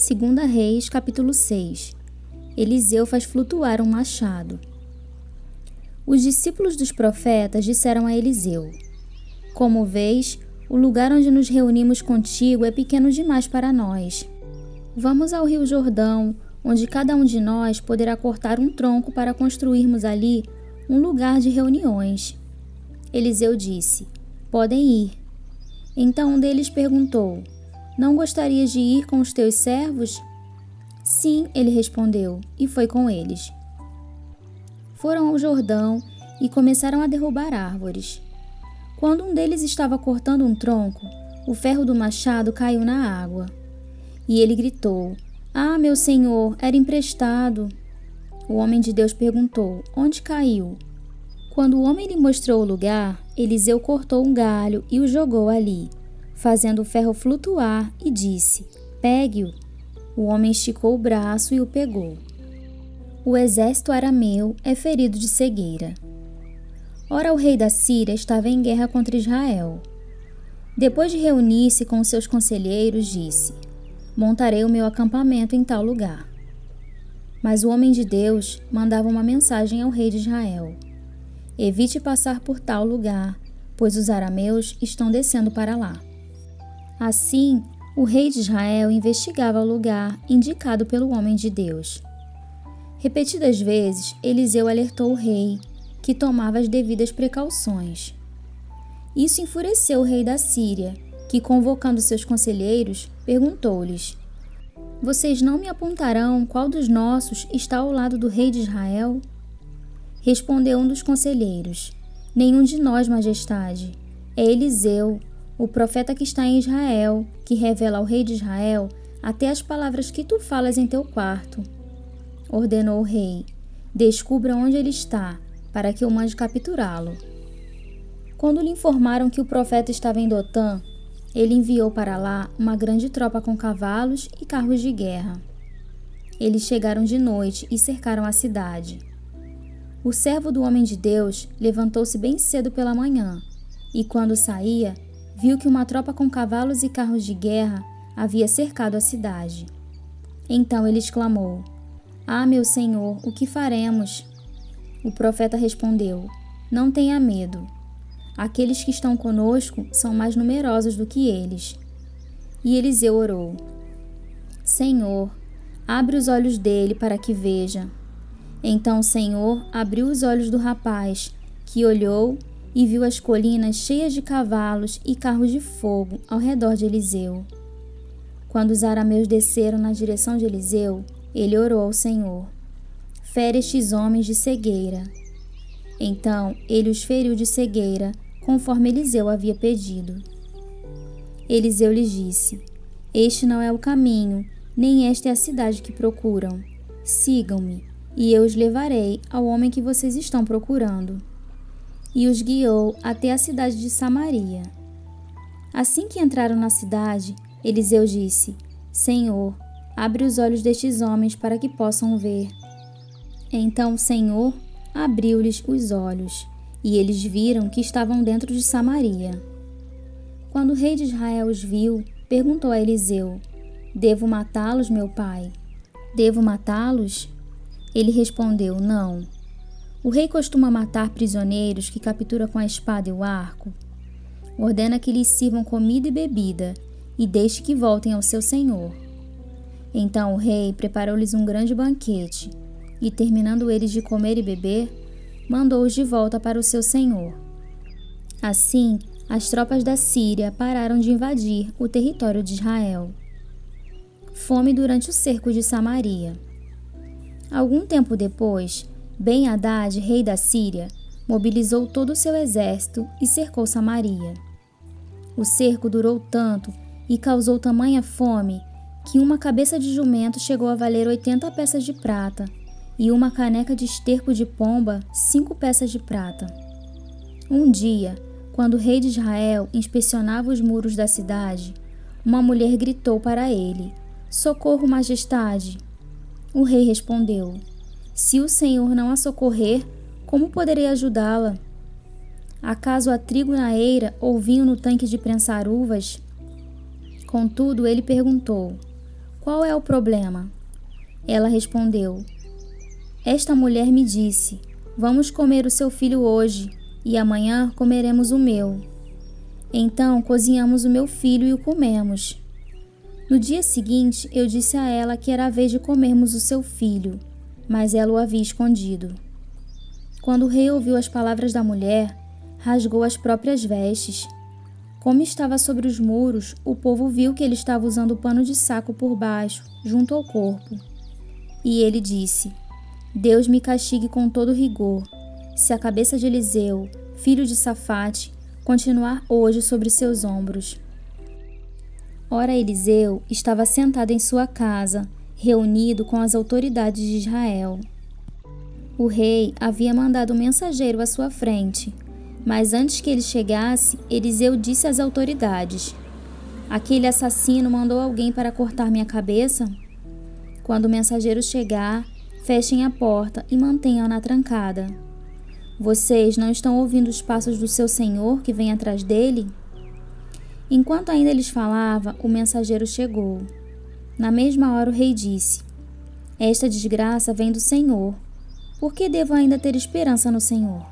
2 Reis, capítulo 6. Eliseu faz flutuar um machado. Os discípulos dos profetas disseram a Eliseu: Como vês, o lugar onde nos reunimos contigo é pequeno demais para nós. Vamos ao rio Jordão, onde cada um de nós poderá cortar um tronco para construirmos ali um lugar de reuniões. Eliseu disse: Podem ir. Então um deles perguntou: Não gostarias de ir com os teus servos? Sim, ele respondeu, e foi com eles. Foram ao Jordão e começaram a derrubar árvores. Quando um deles estava cortando um tronco, o ferro do machado caiu na água. E ele gritou: Ah, meu senhor, era emprestado. O homem de Deus perguntou: Onde caiu? Quando o homem lhe mostrou o lugar, Eliseu cortou um galho e o jogou ali, fazendo o ferro flutuar, e disse: Pegue-o. O homem esticou o braço e o pegou. O exército arameu é ferido de cegueira. Ora, o rei da Síria estava em guerra contra Israel. Depois de reunir-se com seus conselheiros, disse: Montarei o meu acampamento em tal lugar. Mas o homem de Deus mandava uma mensagem ao rei de Israel: Evite passar por tal lugar, pois os arameus estão descendo para lá. Assim, o rei de Israel investigava o lugar indicado pelo homem de Deus. Repetidas vezes, Eliseu alertou o rei, que tomava as devidas precauções. Isso enfureceu o rei da Síria, que, convocando seus conselheiros, perguntou-lhes: Vocês não me apontarão qual dos nossos está ao lado do rei de Israel? Respondeu um dos conselheiros: Nenhum de nós, majestade. É Eliseu, o profeta que está em Israel, que revela ao rei de Israel até as palavras que tu falas em teu quarto. Ordenou o rei: Descubra onde ele está, para que eu mande capturá-lo. Quando lhe informaram que o profeta estava em Dotã, ele enviou para lá uma grande tropa com cavalos e carros de guerra. Eles chegaram de noite e cercaram a cidade. O servo do homem de Deus levantou-se bem cedo pela manhã, e quando saía, viu que uma tropa com cavalos e carros de guerra havia cercado a cidade. Então ele exclamou: Ah, meu senhor, o que faremos? O profeta respondeu: Não tenha medo. Aqueles que estão conosco são mais numerosos do que eles. E Eliseu orou: Senhor, abre os olhos dele para que veja. Então o Senhor abriu os olhos do rapaz, que olhou e viu as colinas cheias de cavalos e carros de fogo ao redor de Eliseu. Quando os arameus desceram na direção de Eliseu, ele orou ao Senhor: Fere estes homens de cegueira. Então ele os feriu de cegueira, conforme Eliseu havia pedido. Eliseu lhes disse: Este não é o caminho, nem esta é a cidade que procuram. Sigam-me, e eu os levarei ao homem que vocês estão procurando. E os guiou até a cidade de Samaria. Assim que entraram na cidade, Eliseu disse: Senhor, abre os olhos destes homens para que possam ver. Então o Senhor abriu-lhes os olhos, e eles viram que estavam dentro de Samaria. Quando o rei de Israel os viu, perguntou a Eliseu: Devo matá-los, meu pai? Devo matá-los? Ele respondeu: Não. O rei costuma matar prisioneiros que captura com a espada e o arco. Ordena que lhes sirvam comida e bebida, e deixe que voltem ao seu senhor. Então o rei preparou-lhes um grande banquete, e terminando eles de comer e beber, mandou-os de volta para o seu senhor. Assim, as tropas da Síria pararam de invadir o território de Israel. Fome durante o cerco de Samaria. Algum tempo depois, Ben-Hadad, rei da Síria, mobilizou todo o seu exército e cercou Samaria. O cerco durou tanto e causou tamanha fome que uma cabeça de jumento chegou a valer 80 peças de prata e uma caneca de esterco de pomba 5 peças de prata. Um dia, quando o rei de Israel inspecionava os muros da cidade, uma mulher gritou para ele: Socorro, majestade! O rei respondeu: Se o Senhor não a socorrer, como poderei ajudá-la? Acaso há trigo na eira ou vinho no tanque de prensar uvas? Contudo, ele perguntou: qual é o problema?" Ela respondeu: "Esta mulher me disse: 'Vamos comer o seu filho hoje, e amanhã comeremos o meu.' Então cozinhamos o meu filho e o comemos. No dia seguinte, eu disse a ela que era a vez de comermos o seu filho, mas ela o havia escondido." Quando o rei ouviu as palavras da mulher, rasgou as próprias vestes. Como estava sobre os muros, o povo viu que ele estava usando pano de saco por baixo, junto ao corpo. E ele disse: "Deus me castigue com todo rigor, se a cabeça de Eliseu, filho de Safate, continuar hoje sobre seus ombros." Ora, Eliseu estava sentado em sua casa, reunido com as autoridades de Israel. O rei havia mandado um mensageiro à sua frente, mas antes que ele chegasse, Eliseu disse às autoridades: "Aquele assassino mandou alguém para cortar minha cabeça? Quando o mensageiro chegar, fechem a porta e mantenham-na trancada. Vocês não estão ouvindo os passos do seu senhor que vem atrás dele?" Enquanto ainda eles falavam, o mensageiro chegou. Na mesma hora o rei disse: "Esta desgraça vem do Senhor. Por que devo ainda ter esperança no Senhor?"